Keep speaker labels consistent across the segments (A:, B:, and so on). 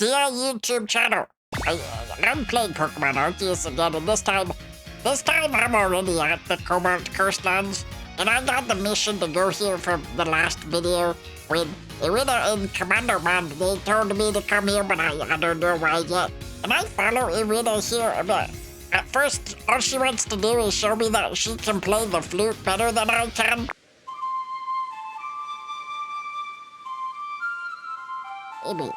A: Dear YouTube channel, I'm playing Pokemon Arceus again, and this time I'm already at the COBALT Coastlands, and I got the mission to go here from the last video when IRIDA and Commander Man, they told me to come here, but I don't know why yet. And I follow IRIDA here, but at first, all she wants to do is show me that she can play the flute better than I can. Maybe.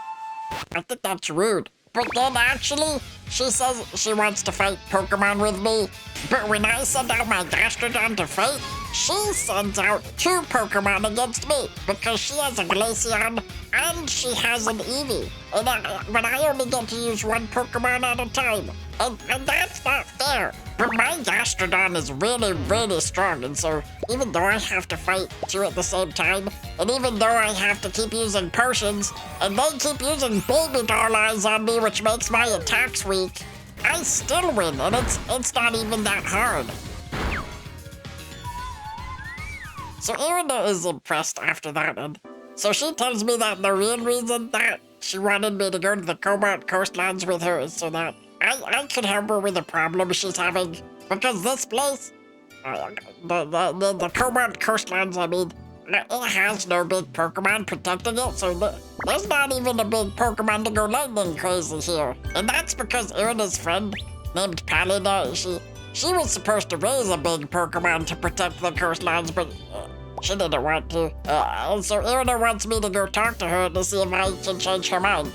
A: I think that's rude. But then actually, she says she wants to fight Pokemon with me. But when I send out my Gastrodon to fight, she sends out 2 Pokemon against me because she has a Glaceon and she has an Eevee. But I only get to use 1 Pokemon at a time. And that's not fair. But my Gastrodon is really, really strong, and so even though I have to fight 2 at the same time, and even though I have to keep using potions, and they keep using baby doll eyes on me, which makes my attacks weak, I still win, and it's not even that hard. So IRIDA is impressed after that, and so she tells me that the real reason that she wanted me to go to the COBALT Coastlands with her is so that I could help her with the problem she's having, because this place, the COBALT Coastlands, I mean, it has no big Pokemon protecting it, so there's not even a big Pokemon to go lightning crazy here. And that's because IRIDA's friend, named PALINA, she was supposed to raise a big Pokemon to protect the coastlines, but she didn't want to. And so IRIDA wants me to go talk to her to see if I can change her mind.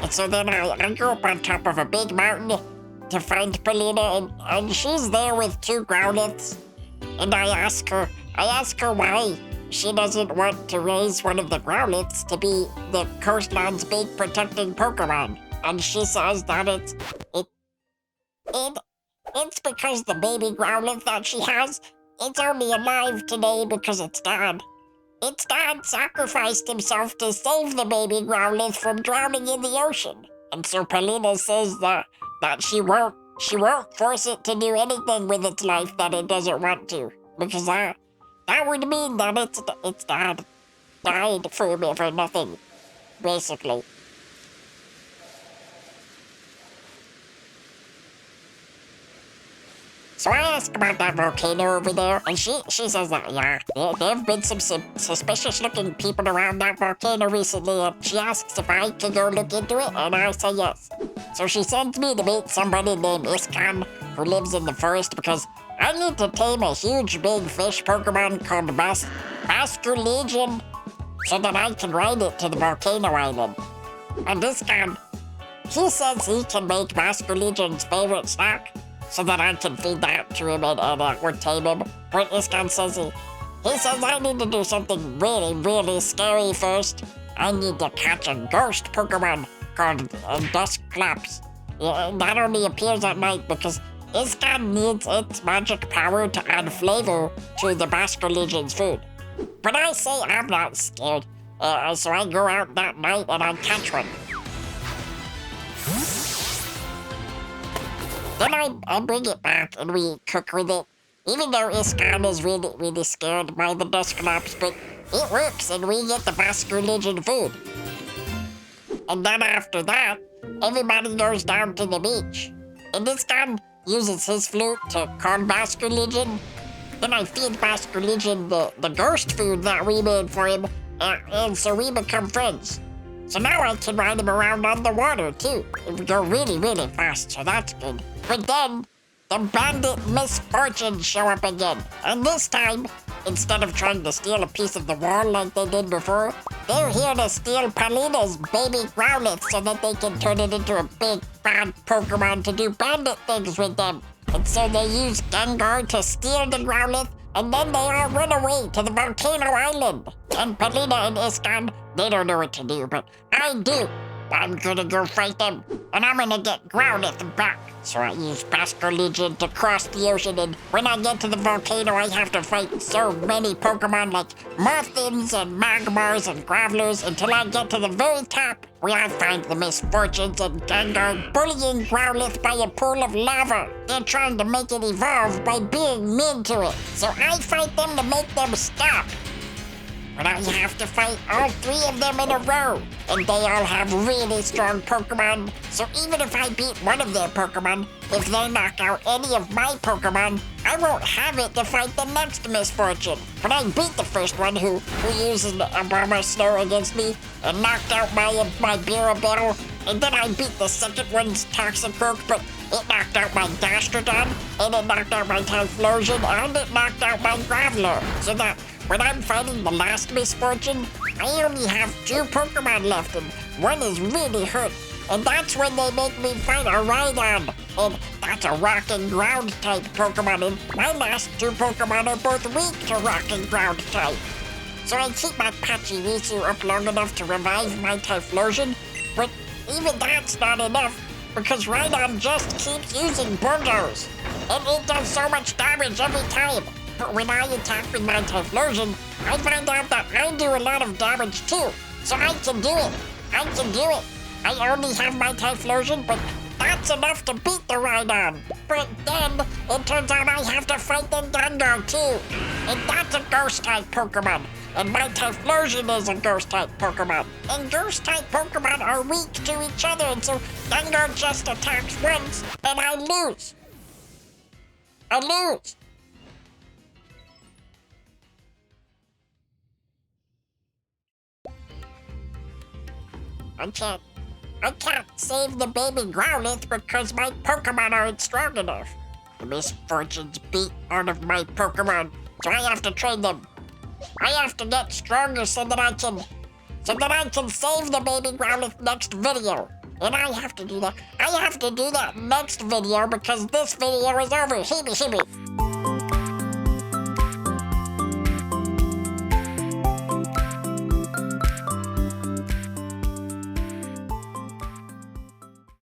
A: And so then I go up on top of a big mountain to find PALINA, and she's there with 2 Growliths. And I ask her why she doesn't want to raise one of the Growliths to be the coastline's big protecting Pokemon. And she says that it's because the baby Growlith that she has, it's only alive today because its dad sacrificed himself to save the baby Growlith from drowning in the ocean. And so PALINA says that she won't force it to do anything with its life that it doesn't want to. Because that would mean that its dad died for nothing, basically. So I ask about that volcano over there, and she says that, yeah, there have been some suspicious-looking people around that volcano recently, and she asks if I can go look into it, and I say yes. So she sends me to meet somebody named Iscan, who lives in the forest, because I need to tame a huge big fish Pokemon called BASULEGION, so that I can ride it to the volcano island. And Iscan, he says he can make BASULEGION's favorite snack, so that I can feed that to him and or tame him. But Iscan says he says I need to do something really, really scary first. I need to catch a ghost Pokemon called Dusclops. That only appears at night because Iscan needs its magic power to add flavor to the BASULEGION's food. But I say I'm not scared, so I go out that night and I catch one. Then I bring it back and we cook with it. Even though Iscan is really, really scared by the Dusclops, but it works and we get the BASULEGION food. And then after that, everybody goes down to the beach. And Iscan uses his flute to call BASULEGION. Then I feed BASULEGION the ghost food that we made for him, and so we become friends. So now I can ride him around on the water, too. We go really, really fast, so that's good. But then, the bandit misfortunes show up again. And this time, instead of trying to steal a piece of the wall like they did before, they're here to steal PALINA's baby Growlithe so that they can turn it into a big, bad Pokemon to do bandit things with them. And so they use Gengar to steal the Growlithe, and then they all run away to the volcano island. And PALINA and Iscan, they don't know what to do, but I do. I'm gonna go fight them, and I'm gonna get Growlithe back. So I use BASULEGION to cross the ocean, and when I get to the volcano, I have to fight so many Pokemon like Mothins and Magmars and Gravelers until I get to the very top, where I find the Misfortunes and Gengar bullying Growlithe by a pool of lava. They're trying to make it evolve by being mean to it, so I fight them to make them stop. but I have to fight all 3 of them in a row. And they all have really strong Pokemon. So even if I beat one of their Pokemon, if they knock out any of my Pokemon, I won't have it to fight the next misfortune. But I beat the first one who used a bomb of snow against me and knocked out my Beerabell. And then I beat the second one's Toxic Poke, but it knocked out my Gastrodon, and it knocked out my Typhlosion, and it knocked out my Graveler. So that when I'm fighting the last misfortune, I only have 2 Pokemon left, and one is really hurt. And that's when they make me fight a Rhydon. And that's a rock and ground type Pokemon, and my last 2 Pokemon are both weak to rock and ground type. So I keep my Pachirisu up long enough to revive my Typhlosion, but even that's not enough, because Rhydon just keeps using Bulldoze, and it does so much damage every time. But when I attack with my Typhlosion, I find out that I do a lot of damage too, so I can do it. I can do it. I only have my Typhlosion, but that's enough to beat the Rhydon. But then, it turns out I have to fight the Gengar too, and that's a Ghost-type Pokemon. And my Typhlosion is a Ghost-type Pokemon. And Ghost-type Pokemon are weak to each other, and so Gengar just attacks once, and I lose. I lose. I can't save the baby Growlithe because my Pokemon aren't strong enough. The misfortunes beat one of my Pokemon, so I have to train them. I have to get stronger so that I can save the baby Growlithe next video. And I have to do that. I have to do that next video because this video is over. Hebe.